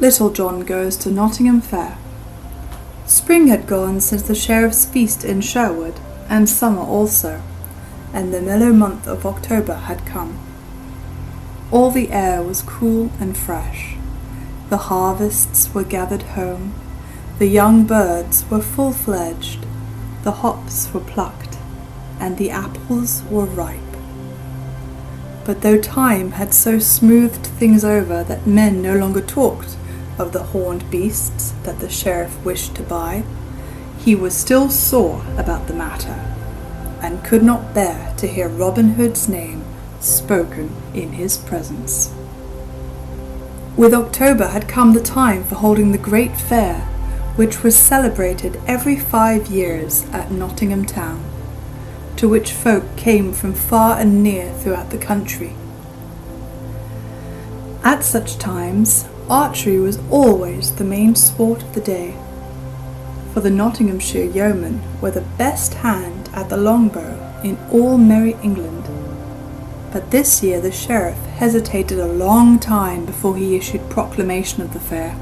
Little John Goes to Nottingham Fair. Spring had gone since the sheriff's feast in Sherwood, and summer also, and the mellow month of October had come. All the air was cool and fresh. The harvests were gathered home, the young birds were full-fledged, the hops were plucked, and the apples were ripe. But though time had so smoothed things over that men no longer talked of the horned beasts that the sheriff wished to buy, he was still sore about the matter, and could not bear to hear Robin Hood's name spoken in his presence. With October had come the time for holding the great fair, which was celebrated every 5 years at Nottingham town, to which folk came from far and near throughout the country. At such times, archery was always the main sport of the day, for the Nottinghamshire yeomen were the best hand at the longbow in all merry England. But this year the sheriff hesitated a long time before he issued proclamation of the fair,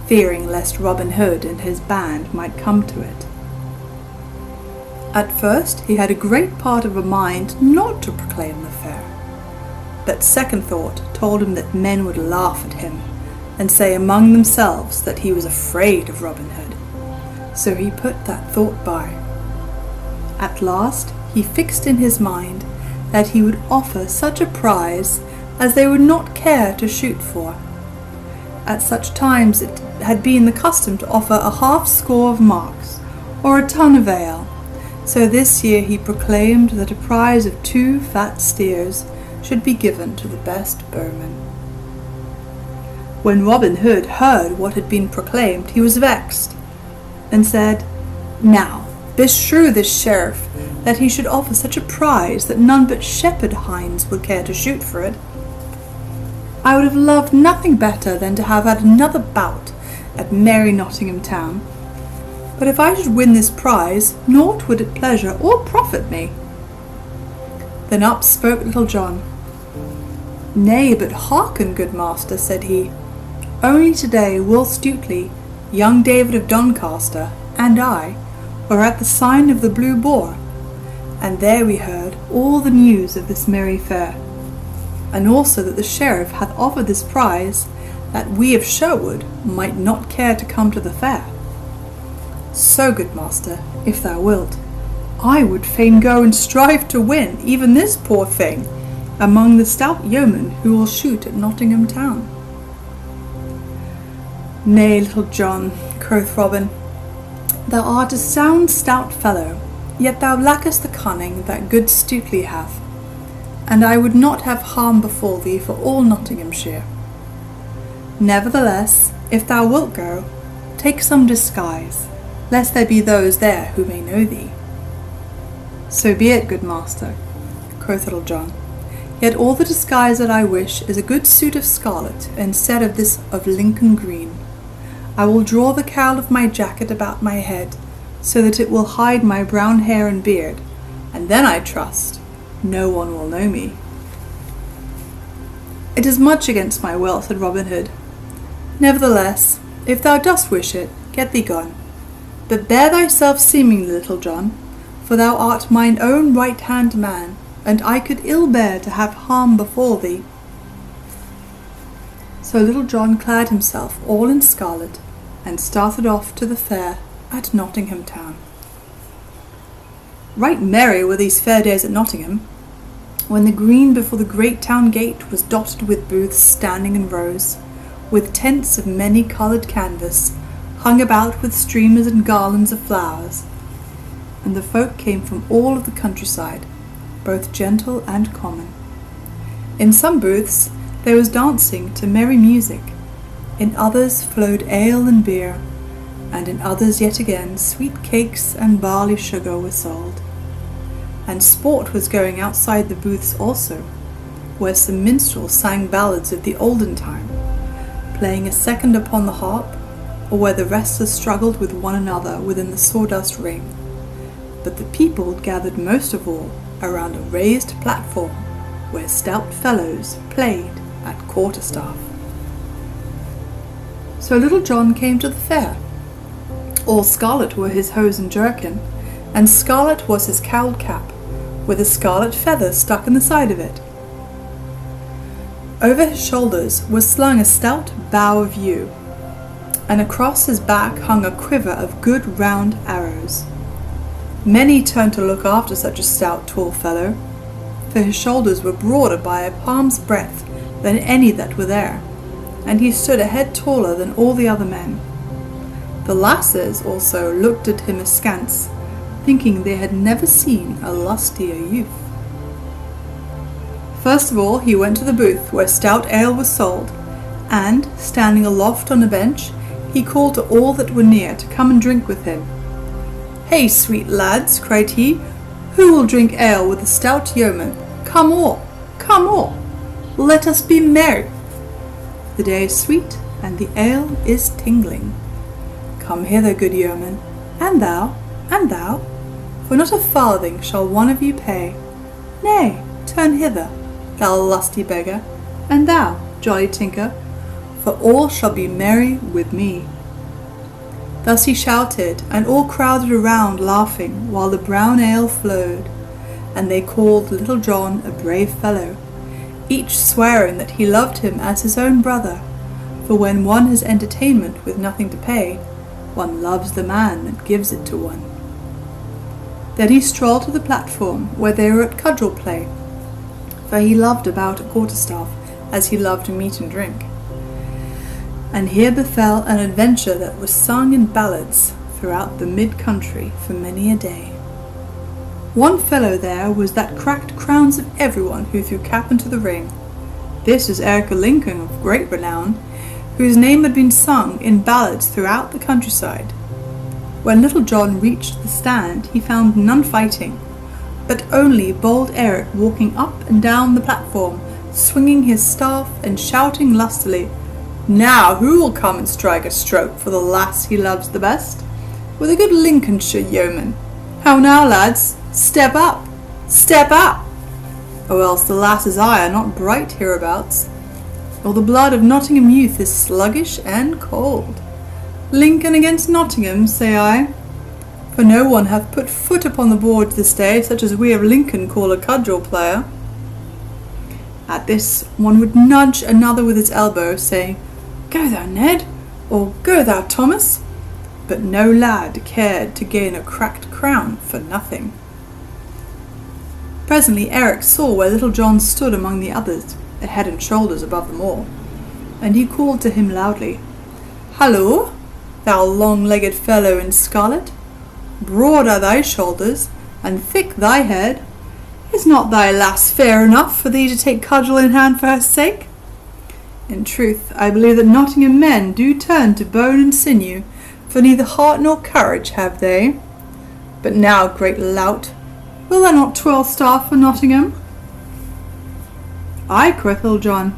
fearing lest Robin Hood and his band might come to it. At first he had a great part of a mind not to proclaim the fair, but second thought told him that men would laugh at him and say among themselves that he was afraid of Robin Hood, so he put that thought by. At last he fixed in his mind that he would offer such a prize as they would not care to shoot for. At such times it had been the custom to offer a 50 of marks, or a ton of ale, so this year he proclaimed that a prize of 2 fat steers should be given to the best bowman. When Robin Hood heard what had been proclaimed, he was vexed, and said, "Now, beshrew this sheriff, that he should offer such a prize that none but shepherd hinds would care to shoot for it. I would have loved nothing better than to have had another bout at merry Nottingham town. But if I should win this prize, naught would it pleasure or profit me." Then up spoke Little John. "Nay, but hearken, good master," said he. "Only today Will Stutely, young David of Doncaster, and I were at the sign of the Blue Boar, and there we heard all the news of this merry fair, and also that the sheriff hath offered this prize, that we of Sherwood might not care to come to the fair. So, good master, if thou wilt, I would fain go and strive to win even this poor thing among the stout yeomen who will shoot at Nottingham town." "Nay, Little John," quoth Robin, "thou art a sound stout fellow, yet thou lackest the cunning that good Stutely hath, and I would not have harm befall thee for all Nottinghamshire. Nevertheless, if thou wilt go, take some disguise, lest there be those there who may know thee." "So be it, good master," quoth Little John, "yet all the disguise that I wish is a good suit of scarlet instead of this of Lincoln green. I will draw the cowl of my jacket about my head, so that it will hide my brown hair and beard, and then I trust no one will know me." "It is much against my will," said Robin Hood. "Nevertheless, if thou dost wish it, get thee gone. But bear thyself seemingly, Little John, for thou art mine own right-hand man, and I could ill bear to have harm befall thee." So Little John clad himself all in scarlet, and started off to the fair at Nottingham town. Right merry were these fair days at Nottingham, when the green before the great town gate was dotted with booths standing in rows, with tents of many-coloured canvas, hung about with streamers and garlands of flowers, and the folk came from all of the countryside, both gentle and common. In some booths there was dancing to merry music, in others flowed ale and beer, and in others yet again sweet cakes and barley sugar were sold. And sport was going outside the booths also, where some minstrels sang ballads of the olden time, playing a second upon the harp, or where the wrestlers struggled with one another within the sawdust ring. But the people gathered most of all around a raised platform where stout fellows played at quarterstaff. So Little John came to the fair. All scarlet were his hose and jerkin, and scarlet was his cowled cap, with a scarlet feather stuck in the side of it. Over his shoulders was slung a stout bow of yew, and across his back hung a quiver of good round arrows. Many turned to look after such a stout tall fellow, for his shoulders were broader by a palm's breadth than any that were there, and he stood a head taller than all the other men. The lasses also looked at him askance, thinking they had never seen a lustier youth. First of all he went to the booth where stout ale was sold, and, standing aloft on a bench, he called to all that were near to come and drink with him. "Hey, sweet lads," cried he, "who will drink ale with the stout yeoman? Come all, let us be merry. The day is sweet, and the ale is tingling. Come hither, good yeoman, and thou, for not a farthing shall one of you pay. Nay, turn hither, thou lusty beggar, and thou, jolly tinker, for all shall be merry with me." Thus he shouted, and all crowded around laughing, while the brown ale flowed, and they called Little John a brave fellow, each swearing that he loved him as his own brother, for when one has entertainment with nothing to pay, one loves the man that gives it to one. Then he strolled to the platform where they were at cudgel play, for he loved about a quarterstaff as he loved meat and drink. And here befell an adventure that was sung in ballads throughout the mid-country for many a day. One fellow there was that cracked crowns of everyone who threw cap into the ring. This was Eric Lincoln of great renown, whose name had been sung in ballads throughout the countryside. When Little John reached the stand, he found none fighting, but only bold Eric walking up and down the platform, swinging his staff and shouting lustily, "Now who will come and strike a stroke for the lass he loves the best? With a good Lincolnshire yeoman. How now, lads, step up, or else the lass's eye are not bright hereabouts, or the blood of Nottingham youth is sluggish and cold. Lincoln against Nottingham, say I, for no one hath put foot upon the board this day, such as we of Lincoln call a cudgel player." At this one would nudge another with his elbow, saying, "Go thou, Ned," or "Go thou, Thomas," but no lad cared to gain a cracked crown for nothing. Presently Eric saw where Little John stood among the others, a head and shoulders above them all, and he called to him loudly, "Hallo, thou long-legged fellow in scarlet! Broad are thy shoulders, and thick thy head. Is not thy lass fair enough for thee to take cudgel in hand for her sake? In truth, I believe that Nottingham men do turn to bone and sinew, for neither heart nor courage have they. But now, great lout, will thou not twirl staff for Nottingham?" "Ay," quoth Little John,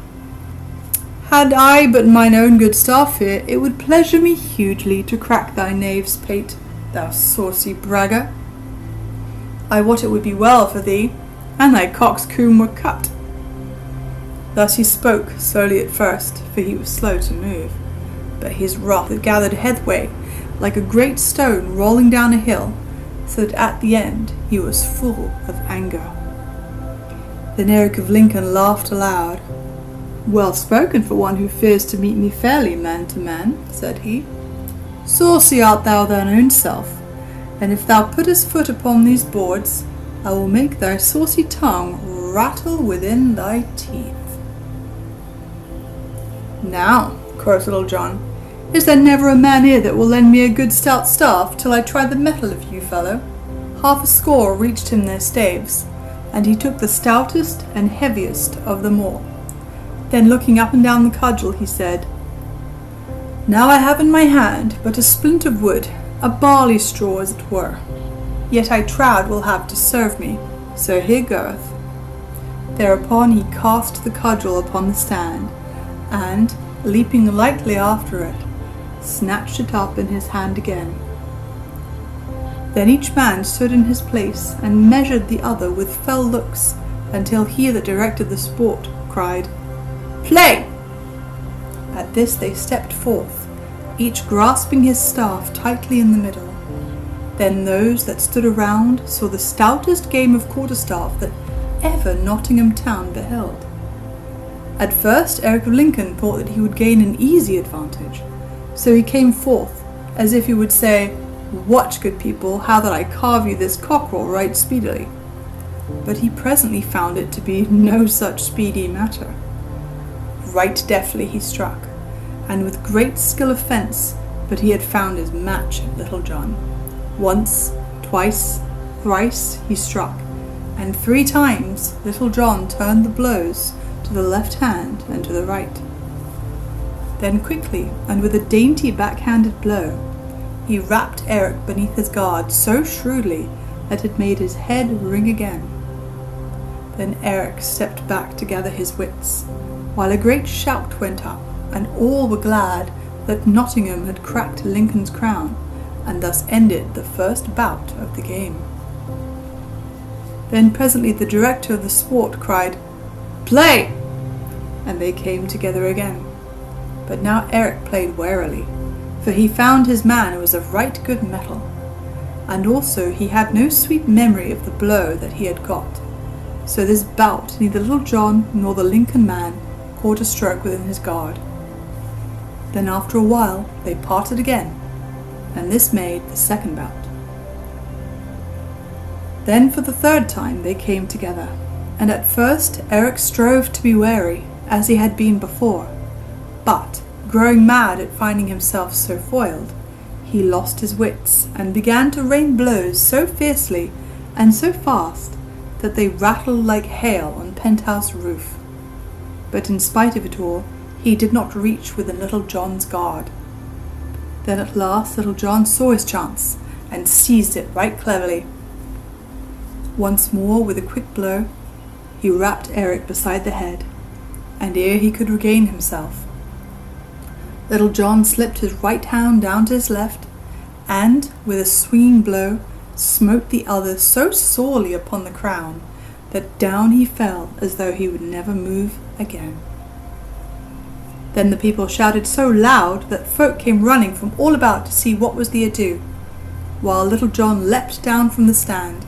"had I but mine own good staff here, it would pleasure me hugely to crack thy knave's pate, thou saucy bragger. I wot it would be well for thee, and thy coxcomb were cut." Thus he spoke, slowly at first, for he was slow to move, but his wrath had gathered headway, like a great stone rolling down a hill, so that at the end he was full of anger. Then Eric of Lincoln laughed aloud. "Well spoken for one who fears to meet me fairly man to man," said he. "Saucy art thou thine own self, and if thou puttest foot upon these boards, I will make thy saucy tongue rattle within thy teeth." "Now," quoth Little John, "is there never a man here that will lend me a good stout staff till I try the mettle of you, fellow?" Half a score reached him their staves, and he took the stoutest and heaviest of them all. Then looking up and down the cudgel, he said, "Now I have in my hand but a splint of wood, a barley straw as it were. Yet I trow will have to serve me, so here goeth." Thereupon he cast the cudgel upon the stand, and, leaping lightly after it, snatched it up in his hand again. Then each man stood in his place and measured the other with fell looks, until he that directed the sport cried, "Play!" At this they stepped forth, each grasping his staff tightly in the middle. Then those that stood around saw the stoutest game of quarterstaff that ever Nottingham town beheld. At first Eric of Lincoln thought that he would gain an easy advantage, so he came forth, as if he would say, "Watch, good people, how that I carve you this cockerel right speedily." But he presently found it to be no such speedy matter. Right deftly he struck, and with great skill of fence, but he had found his match at Little John. Once, twice, thrice he struck, and 3 times Little John turned the blows to the left hand and to the right. Then quickly, and with a dainty backhanded blow, he rapped Eric beneath his guard so shrewdly that it made his head ring again. Then Eric stepped back to gather his wits, while a great shout went up, and all were glad that Nottingham had cracked Lincoln's crown, and thus ended the first bout of the game. Then presently the director of the sport cried, "Play!" and they came together again. But now Eric played warily, for he found his man was of right good mettle, and also he had no sweet memory of the blow that he had got. So this bout neither Little John nor the Lincoln man caught a stroke within his guard. Then after a while they parted again, and this made the second bout. Then for the 3rd time they came together, and at first Eric strove to be wary, as he had been before, but, growing mad at finding himself so foiled, he lost his wits, and began to rain blows so fiercely and so fast that they rattled like hail on penthouse roof. But in spite of it all, he did not reach within Little John's guard. Then at last Little John saw his chance, and seized it right cleverly. Once more, with a quick blow, he rapped Eric beside the head, and ere he could regain himself, Little John slipped his right hand down to his left, and, with a swinging blow, smote the other so sorely upon the crown that down he fell as though he would never move again. Then the people shouted so loud that folk came running from all about to see what was the ado, while Little John leapt down from the stand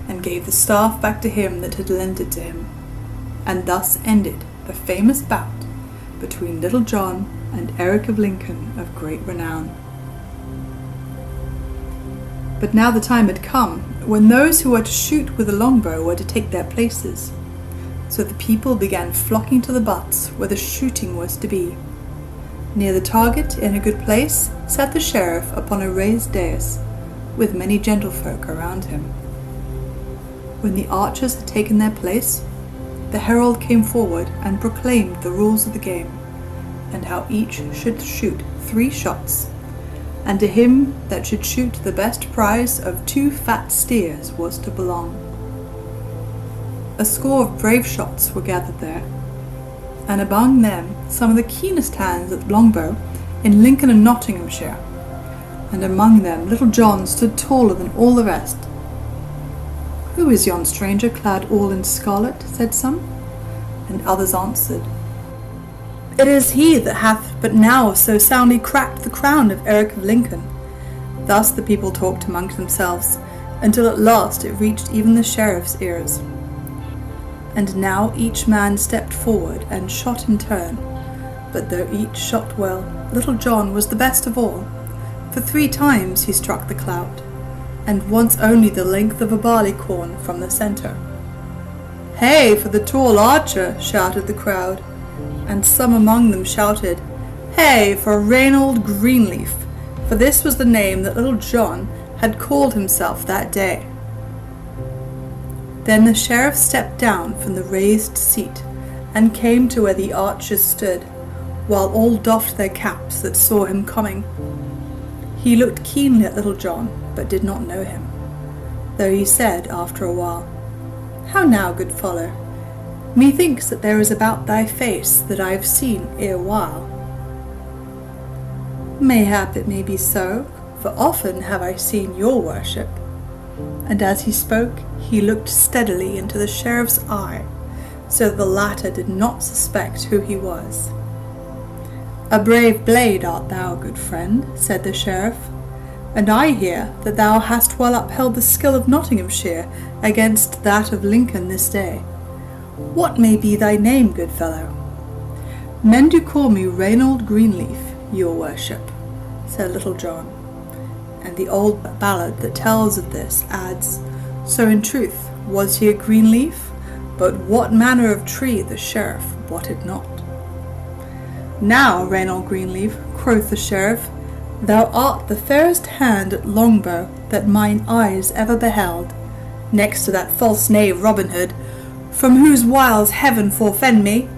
and gave the staff back to him that had lent it to him, and thus ended the famous bout between Little John and Eric of Lincoln of great renown. But now the time had come when those who were to shoot with the longbow were to take their places. So the people began flocking to the butts where the shooting was to be. Near the target, in a good place, sat the sheriff upon a raised dais, with many gentlefolk around him. When the archers had taken their place, the herald came forward and proclaimed the rules of the game, and how each should shoot 3 shots, and to him that should shoot the best prize of 2 fat steers was to belong. A score of brave shots were gathered there, and among them some of the keenest hands at longbow in Lincoln and Nottinghamshire, and among them Little John stood taller than all the rest. "Who is yon stranger clad all in scarlet?" said some, and others answered, "It is he that hath but now so soundly cracked the crown of Eric of Lincoln." Thus the people talked amongst themselves, until at last it reached even the sheriff's ears. And now each man stepped forward and shot in turn, but though each shot well, Little John was the best of all, for 3 times he struck the clout, and once only the length of a barley-corn from the centre. "Hey for the tall archer!" shouted the crowd, and some among them shouted, "Hey for Reynold Greenleaf!" for this was the name that Little John had called himself that day. Then the sheriff stepped down from the raised seat, and came to where the archers stood, while all doffed their caps that saw him coming. He looked keenly at Little John, but did not know him, though he said after a while, "How now, good fellow? Methinks that there is about thy face that I have seen ere while." "Mayhap it may be so, for often have I seen your worship." And as he spoke, he looked steadily into the sheriff's eye, so that the latter did not suspect who he was. "A brave blade art thou, good friend," said the sheriff, "and I hear that thou hast well upheld the skill of Nottinghamshire against that of Lincoln this day. What may be thy name, good fellow?" "Men do call me Reynold Greenleaf, your worship," said Little John. And the old ballad that tells of this adds, "So in truth was he a greenleaf, but what manner of tree the sheriff wotted not." "Now, Reynold Greenleaf," quoth the sheriff, "thou art the fairest hand at longbow that mine eyes ever beheld, next to that false knave Robin Hood, from whose wiles heaven forfend me.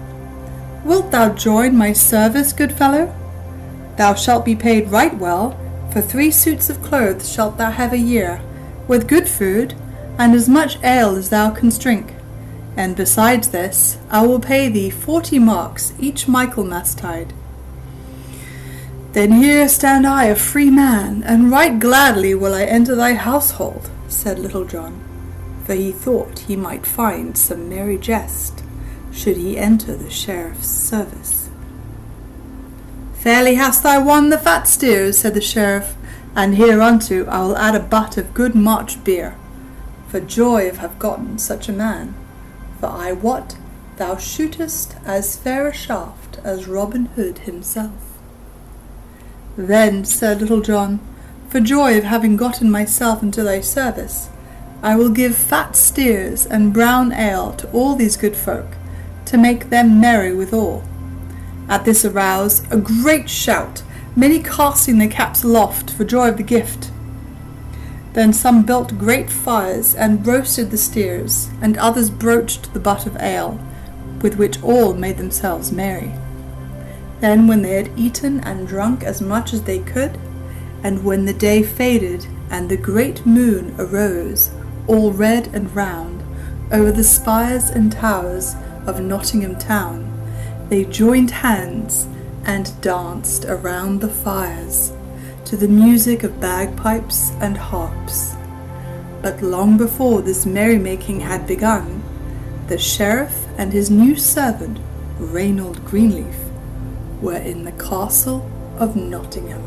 Wilt thou join my service, good fellow? Thou shalt be paid right well, for 3 suits of clothes shalt thou have a year, with good food, and as much ale as thou canst drink. And besides this, I will pay thee 40 marks each Michaelmastide." "Then here stand I a free man, and right gladly will I enter thy household," said Little John, for he thought he might find some merry jest should he enter the sheriff's service. "Fairly hast thou won the fat steers," said the sheriff, "and hereunto I will add a butt of good March beer, for joy of have gotten such a man. For I wot thou shootest as fair a shaft as Robin Hood himself." "Then," said Little John, "for joy of having gotten myself into thy service, I will give fat steers and brown ale to all these good folk, to make them merry withal." At this aroused a great shout, many casting their caps aloft for joy of the gift. Then some built great fires and roasted the steers, and others broached the butt of ale, with which all made themselves merry. Then when they had eaten and drunk as much as they could, and when the day faded and the great moon arose, all red and round, over the spires and towers of Nottingham town, they joined hands and danced around the fires, to the music of bagpipes and harps. But long before this merrymaking had begun, the sheriff and his new servant, Reynold Greenleaf, were in the castle of Nottingham.